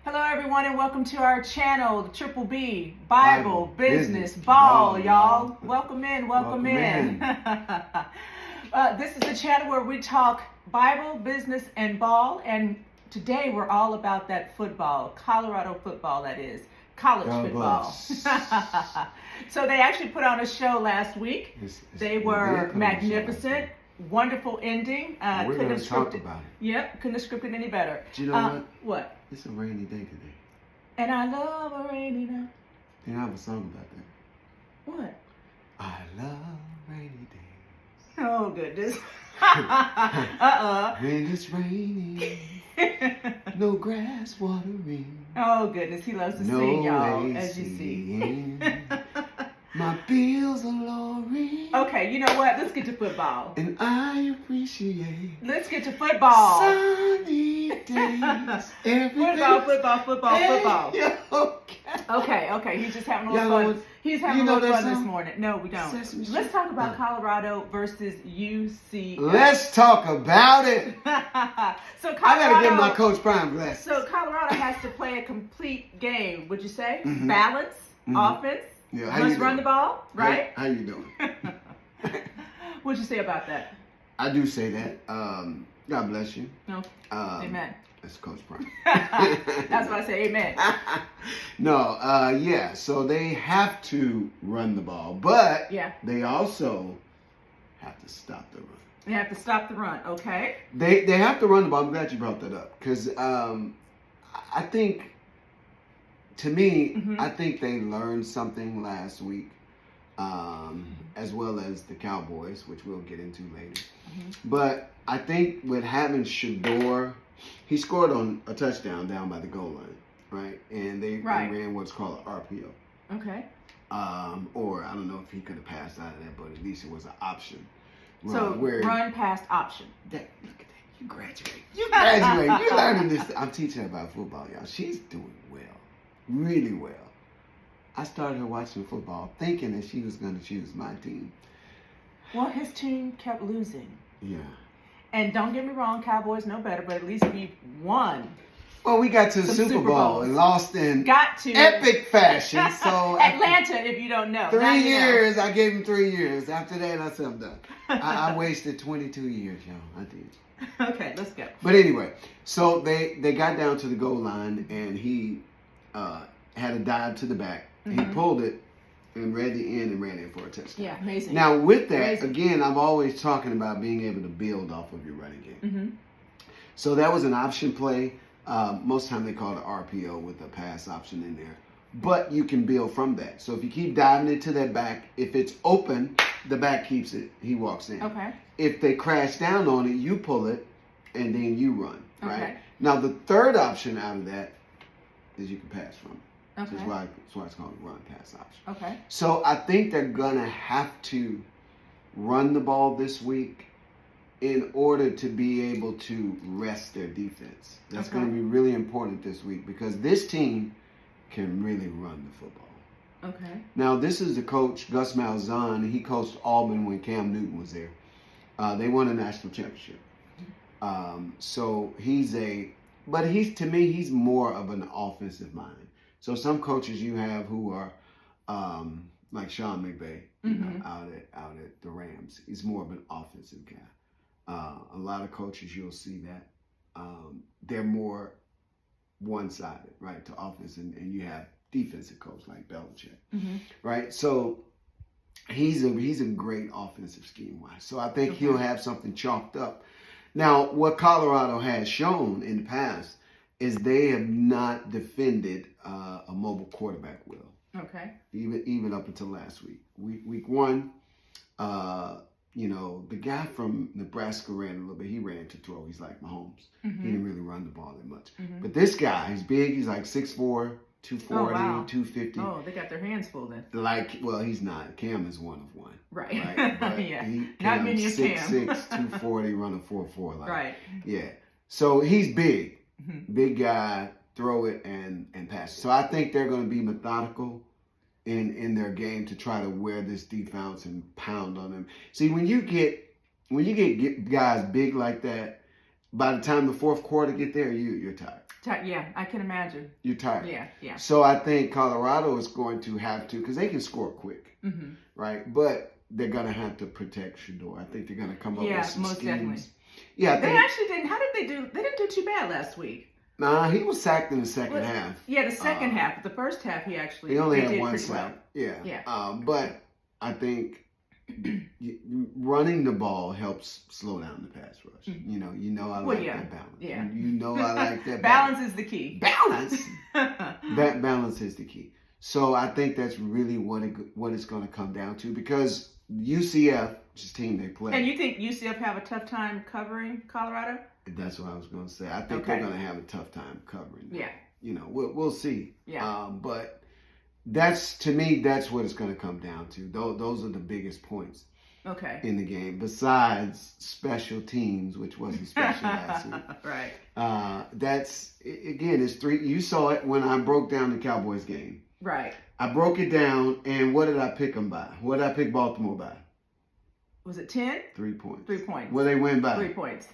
Hello, everyone, and welcome to our channel, the Triple B Bible Business Ball, y'all. Welcome in, welcome in. This is the channel where we talk Bible, business, and ball. And today we're all about that football, Colorado football, that is, college football. So they actually put on a show last week. They were magnificent. Wonderful ending. We're going to talk about it. Yep, couldn't have scripted any better. Do you know what? What? It's a rainy day today. And I love a rainy day. They have a song about that. What? I love rainy days. Oh, goodness. When it's raining, no grass watering. Oh, goodness. He loves to sing, y'all, as you see. My bills are lowering. Okay, you know what? Let's get to football. And I appreciate. Let's get to football. Sunny days. Football. Yeah, Okay. He's just having a little fun. He's having a little fun this morning. No, we don't. Let's talk about Colorado versus UCF. Let's talk about it. So Colorado, I gotta give my Coach Prime glasses. So Colorado has to play a complete game. Would you say? Balance, offense. Yeah, let's run the ball, right? How you doing? What'd you say about that? I do say that. God bless you. No. Amen. That's Coach Prime. That's why I say amen. No, yeah. So they have to run the ball, but they also have to stop the run. They have to stop the run. Okay. They have to run the ball. I'm glad you brought that up because I think. To me, I think they learned something last week, as well as the Cowboys, which we'll get into later. But I think with having Shador, he scored on a touchdown down by the goal line, right? And they ran what's called an RPO. Okay. Or I don't know if he could have passed out of that, but at least it was an option. Run past option. Look at that. You graduate. You learning this. I'm teaching her about football, y'all. She's doing well. Really well. I started her watching football thinking that she was going to choose my team. Well, his team kept losing. Yeah. And don't get me wrong, Cowboys know better, but at least we won. Well, we got to the Super Bowl and lost in epic fashion. So Atlanta, if you don't know. 3 years, I gave him 3 years. After that, I said I'm done. I wasted 22 years, y'all. I did. Okay, let's go. But anyway, so they got down to the goal line and he had a dive to the back. He pulled it and read the end and ran in for a touchdown. Yeah, amazing. Now, with that, again, I'm always talking about being able to build off of your running game. So that was an option play. Most time they call it RPO with a pass option in there. But you can build from that. So if you keep diving into that back, if it's open, the back keeps it. He walks in. Okay. If they crash down on it, you pull it, and then you run. Right? Okay. Now, the third option out of that is you can pass from it. Okay. That's why it's called run pass option. Okay. So I think they're gonna have to run the ball this week in order to be able to rest their defense. That's going to be really important this week because this team can really run the football. Okay. Now this is the coach Gus Malzahn. He coached Auburn when Cam Newton was there. They won a national championship. So to me he's more of an offensive mind. So some coaches you have who are like Sean McVay, you know, out at the Rams. He's more of an offensive guy. A lot of coaches you'll see that they're more one-sided, right, to offense, and you have defensive coach like Belichick, right? So he's a great offensive scheme-wise. So I think he'll have something chalked up. Now, what Colorado has shown in the past is they have not defended a mobile quarterback well. Okay. Even up until last week. Week one, you know, the guy from Nebraska ran a little bit. He ran to throw. He's like Mahomes. He didn't really run the ball that much. But this guy, he's big. He's like 6'4", 240, 250. Oh, they got their hands full then. Well, he's not. Cam is one of one. Right. But yeah. Not many of Cam. 6'6", 240, running 4'4". Right. Yeah. So he's big. Big guy, throw it and pass it. So I think they're going to be methodical in their game to try to wear this defense and pound on them. See, when you get guys big like that, by the time the fourth quarter get there, you're tired. Yeah, I can imagine. You're tired. Yeah. So I think Colorado is going to have to, because they can score quick, right? But they're going to have to protect Shador. I think they're going to come up with some most schemes. definitely. Yeah, they actually didn't. How did they do? They didn't do too bad last week. Nah, he was sacked in the second half. Yeah, the second half. The first half, he only had did one pretty sack. well. Yeah. But I think running the ball helps slow down the pass rush. You know I like that balance. Yeah. You know I like that balance is the key. Balance. Balance is the key. So I think that's really what it's going to come down to, because UCF, which is the team they play. And you think UCF have a tough time covering Colorado? That's what I was going to say. I think they're going to have a tough time covering them. Yeah. We'll see. Yeah. But to me, that's what it's going to come down to. Those are the biggest points. Okay. In the game, besides special teams, which wasn't special last week. Right. It's three. You saw it when I broke down the Cowboys game. Right. I broke it down, and what did I pick them by? What did I pick Baltimore by? Was it 10? 3 points. 3 points. What they win by? 3 points.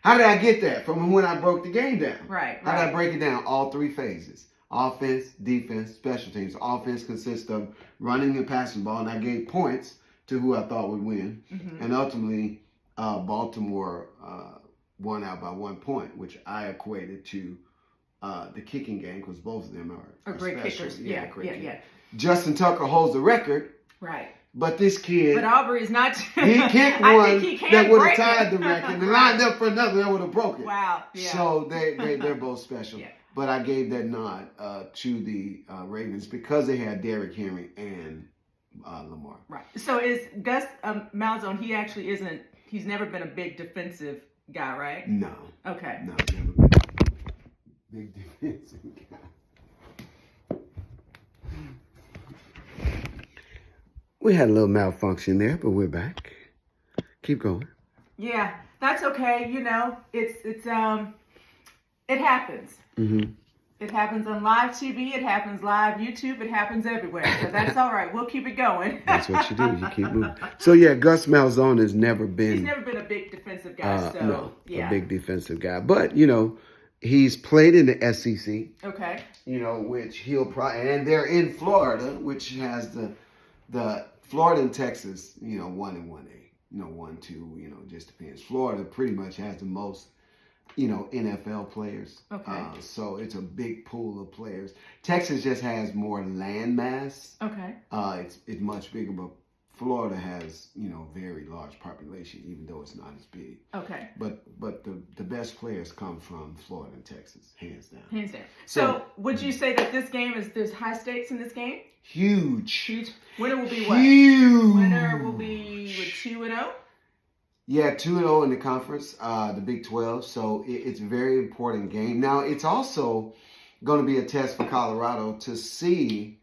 How did I get that? From when I broke the game down. Right. How did I break it down? All three phases. Offense, defense, special teams. Offense consists of running and passing the ball, and I gave points to who I thought would win. And ultimately, Baltimore won out by 1 point, which I equated to the kicking game, because both of them are great special. kickers. Yeah. Justin Tucker holds the record. Right. But this kid, but Aubrey is not. He kicked one that would have tied the record and lined up for another that would have broken it. Wow. Yeah. So they're both special. Yeah. But I gave that nod to the Ravens because they had Derrick Henry and Lamar. Right. So is Gus Malzahn? He actually isn't. He's never been a big defensive guy, right? No. Okay. No, never been a big defensive guy. We had a little malfunction there, but we're back. Keep going. Yeah, that's okay. It happens. It happens on live TV. It happens live YouTube. It happens everywhere. So that's all right. We'll keep it going. That's what you do. You keep moving. So yeah, Gus Malzahn has never been. He's never been a big defensive guy. A big defensive guy. But he's played in the SEC. Okay. Which he'll probably, and they're in Florida, which has the Florida and Texas, 1 and 1A, 1, 2, just depends. Florida pretty much has the most, NFL players. Okay. So it's a big pool of players. Texas just has more land mass. Okay. It's much bigger, but Florida has, very large population, even though it's not as big. Okay. But the best players come from Florida and Texas, hands down. Hands down. So would you say that there's high stakes in this game? Huge. Winner will be what? Huge. Winner will be with 2-0? Yeah, 2-0 in the conference, the Big 12. So it's a very important game. Now, it's also going to be a test for Colorado to see,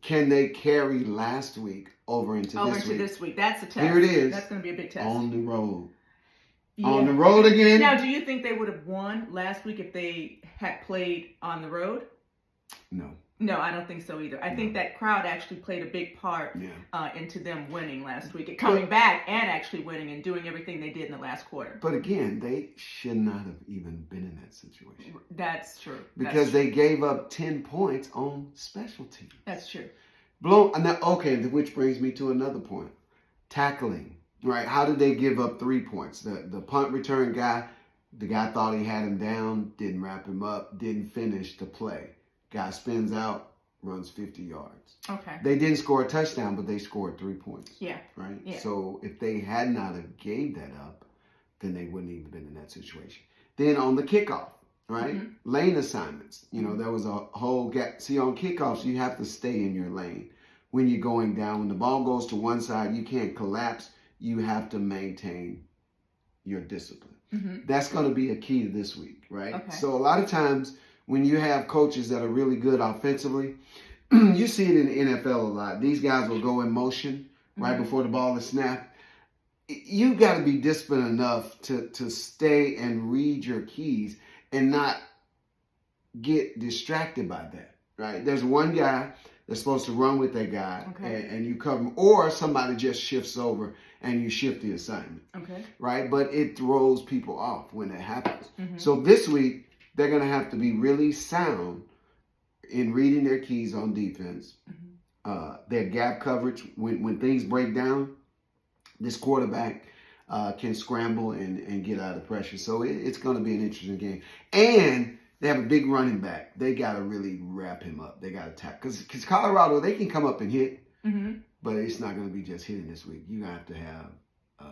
can they carry last week over into this week. That's a test. Here it is. That's going to be a big test. On the road. Yeah. On the road again. Now, do you think they would have won last week if they had played on the road? No. No, I don't think so either. I think that crowd actually played a big part into them winning last week, coming back and actually winning and doing everything they did in the last quarter. But again, they should not have even been in that situation. That's true. Because they gave up 10 points on special teams. That's true. Which brings me to another point. Tackling, right? How did they give up 3 points? The punt return guy, the guy thought he had him down, didn't wrap him up, didn't finish the play. Guy spins out, runs 50 yards. Okay. They didn't score a touchdown, but they scored 3 points. Yeah. Right? Yeah. So if they had not have gave that up, then they wouldn't even been in that situation. Then on the kickoff, right? Lane assignments. There was a whole gap. See, on kickoffs, you have to stay in your lane. When you're going down, when the ball goes to one side, you can't collapse. You have to maintain your discipline. That's going to be a key to this week, right? Okay. So a lot of times when you have coaches that are really good offensively, you see it in the NFL a lot. These guys will go in motion right before the ball is snapped. You got to be disciplined enough to stay and read your keys and not get distracted by that, right? There's one guy that's supposed to run with that guy, and you cover him, or somebody just shifts over and you shift the assignment, right? But it throws people off when that happens. So this week, they're going to have to be really sound in reading their keys on defense. Their gap coverage, when things break down, this quarterback can scramble and get out of pressure. So it's going to be an interesting game. And they have a big running back. They got to really wrap him up. They got to tackle. Because Colorado, they can come up and hit, but it's not going to be just hitting this week. You're going to have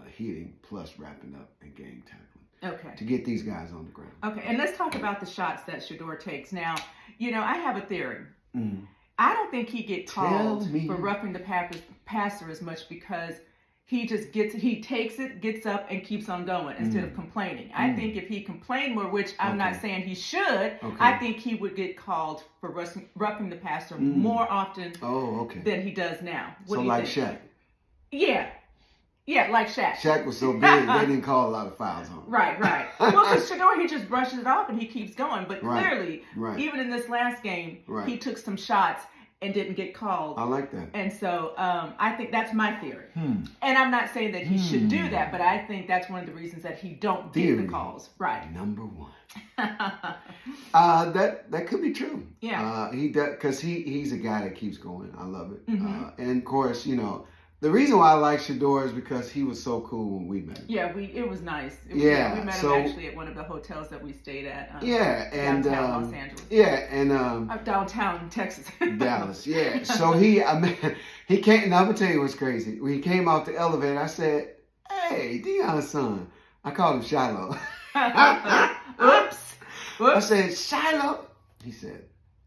hitting plus wrapping up and game tackling. Okay. To get these guys on the ground. Okay, and let's talk about the shots that Shedeur takes. Now, I have a theory. I don't think he get called for roughing the passer as much because he takes it, gets up, and keeps on going instead of complaining. I think if he complained more, which I'm not saying he should, I think he would get called for roughing the passer more often than he does now. What do you think? Shaq. Yeah, like Shaq. Shaq was so big, they didn't call a lot of fouls on him. Right. Well, because Shedeur, he just brushes it off and he keeps going. But clearly, even in this last game, he took some shots and didn't get called. I like that. And so I think that's my theory. And I'm not saying that he should do that, but I think that's one of the reasons that he don't get the calls. Right. Number one. That could be true. Yeah. He does, because he's a guy that keeps going. I love it. And of course, the reason why I like Shedeur is because he was so cool when we met him. Yeah, it was nice. We met him actually at one of the hotels that we stayed at. And downtown Los Angeles. Yeah, and downtown Texas. Dallas. Yeah. So he came. Now I'm gonna tell you what's crazy. When he came off the elevator, I said, "Hey, Deion's son." I called him Shiloh. Oops. I said, "Shiloh." He said,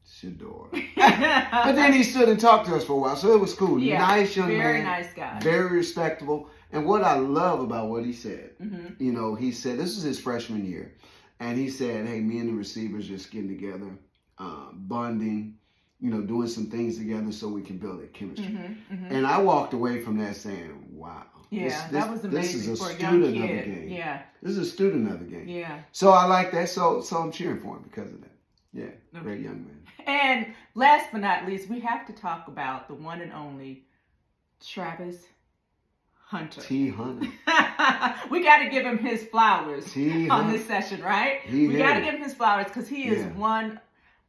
Shedeur. But then he stood and talked to us for a while, so it was cool. Yeah, nice young man. Very nice guy. Very respectable. And what I love about what he said, he said, this is his freshman year, and he said, hey, me and the receivers just getting together, bonding, doing some things together so we can build that chemistry. And I walked away from that saying, wow. Yeah, that was amazing. This is for a a young student kid. of the game. Yeah. This is a student of the game. Yeah. So I like that. So I'm cheering for him because of that. Yeah, great young man. And last but not least, we have to talk about the one and only Travis Hunter. T. Hunter. We got to give him his flowers T. on Hunter. this session, right? We got to give him his flowers because he is one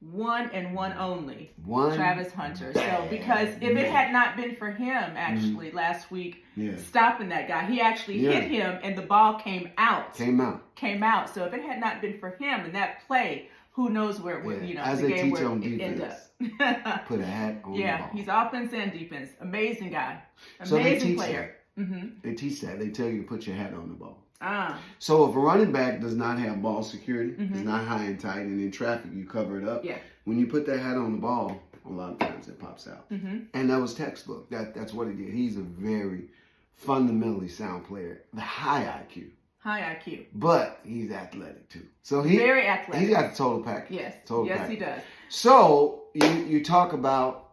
and one only. Travis Hunter. So because if it had not been for him actually last week stopping that guy, he actually hit him and the ball came out. Came out. So if it had not been for him and that play, who knows where it would, As the they game teach would on end defense, up. put a hat on the ball. Yeah, he's offense and defense. Amazing guy. So they Amazing teach player. that. They teach that. They tell you to put your hat on the ball. Ah. So if a running back does not have ball security, is not high and tight, and in traffic you cover it up, when you put that hat on the ball, a lot of times it pops out. And that was textbook. That's what he did. He's a very fundamentally sound player. The high IQ. High IQ. But he's athletic too. So very athletic. He's got the total package. Yes. Total yes, package. he does. So you talk about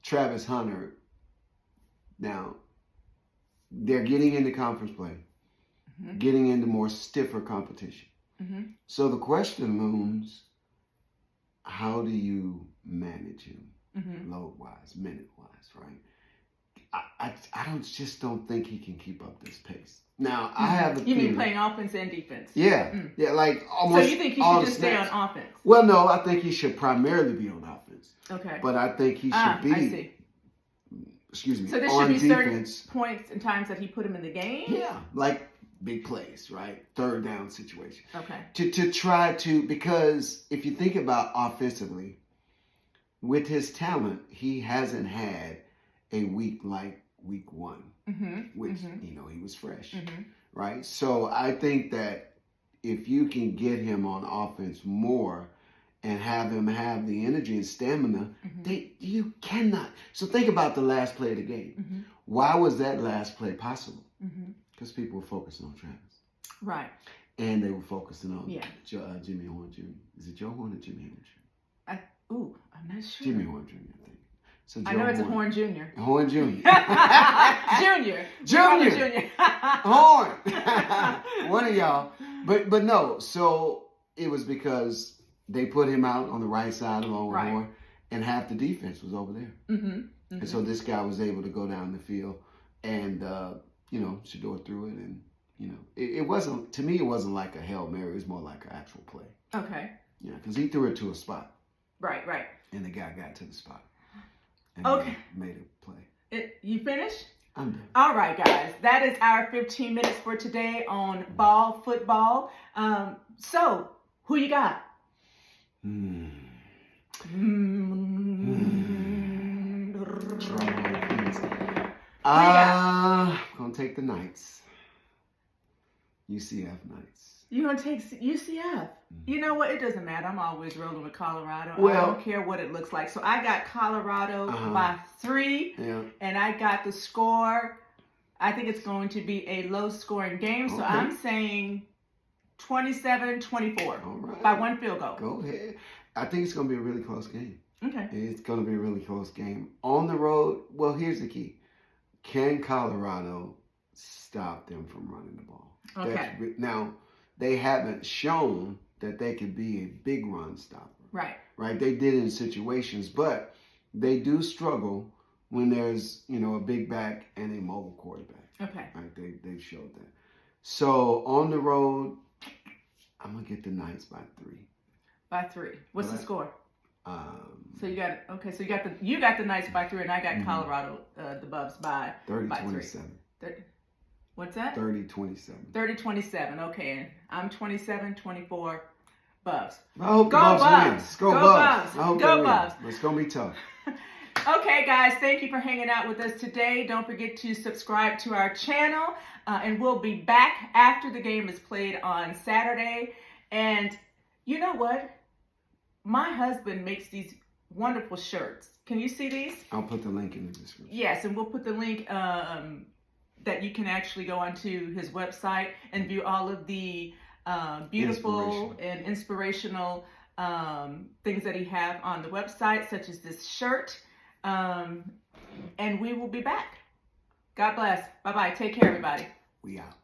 Travis Hunter. Now they're getting into conference play, getting into more stiffer competition. So the question looms: how do you manage him, load-wise, minute-wise, right? I don't think he can keep up this pace. Now I have a You mean playing offense and defense? Yeah, like almost. So you think he should just stay on offense? Well, no, I think he should primarily be on offense. Okay. But I think he should be. I see. Excuse me. So there on should be defense, certain points and times that he put him in the game. Yeah, like big plays, right? Third down situation. Okay. To try to, because if you think about offensively, with his talent, he hasn't had a week like week one, which, he was fresh, right? So I think that if you can get him on offense more and have him have the energy and stamina, you cannot. So think about the last play of the game. Why was that last play possible? Because people were focusing on Travis. Right. And they were focusing on Jimmy Horn Jr. Is it Joe Horn or Jimmy Horn Jr.? I'm not sure. Jimmy Horn Jr., I think. So I know it's a Horn Jr. Horn Jr. Junior. Horn. One of y'all. But no, so it was because they put him out on the right side along with Horn, and half the defense was over there. And so this guy was able to go down the field, and Shedeur threw it, and you know, it wasn't, to me, it wasn't like a Hail Mary. It was more like an actual play. Okay. Yeah, because he threw it to a spot. Right. And the guy got to the spot. And made a play. You finished? I'm done. All right, guys. That is our 15 minutes for today on football. So, who you got? I'm going to take the Knights. UCF Knights. You're going to take UCF? You know what? It doesn't matter. I'm always rolling with Colorado. Well, I don't care what it looks like. So I got Colorado by 3. Yeah. And I got the score. I think it's going to be a low-scoring game. So I'm saying 27-24. All right. By 1 field goal. Go ahead. I think it's going to be a really close game. Okay. It's going to be a really close game. On the road, well, here's the key. Can Colorado stop them from running the ball? Okay. Now, they haven't shown that they could be a big run stopper. Right. Right? They did in situations, but they do struggle when there's, you know, a big back and a mobile quarterback. Okay. Right? They've showed that. So, on the road, I'm going to get the Knights by 3. By 3. What's the score? So you got the Knights by 3, and I got Colorado, the Buffs by 30-27. What's that? 30-27. 30-27. Okay, I'm 27-24. Buffs. I hope Go the Buffs Buffs. win. Go Buffs. I hope Go they Buffs. win. It's gonna be tough. Okay, guys, thank you for hanging out with us today. Don't forget to subscribe to our channel, and we'll be back after the game is played on Saturday. And you know what? My husband makes these wonderful shirts. Can you see these? I'll put the link in the description. Yes, and we'll put the link that you can actually go onto his website and view all of the beautiful and inspirational things that he have on the website, such as this shirt. And we will be back. God bless. Bye-bye. Take care, everybody. We out.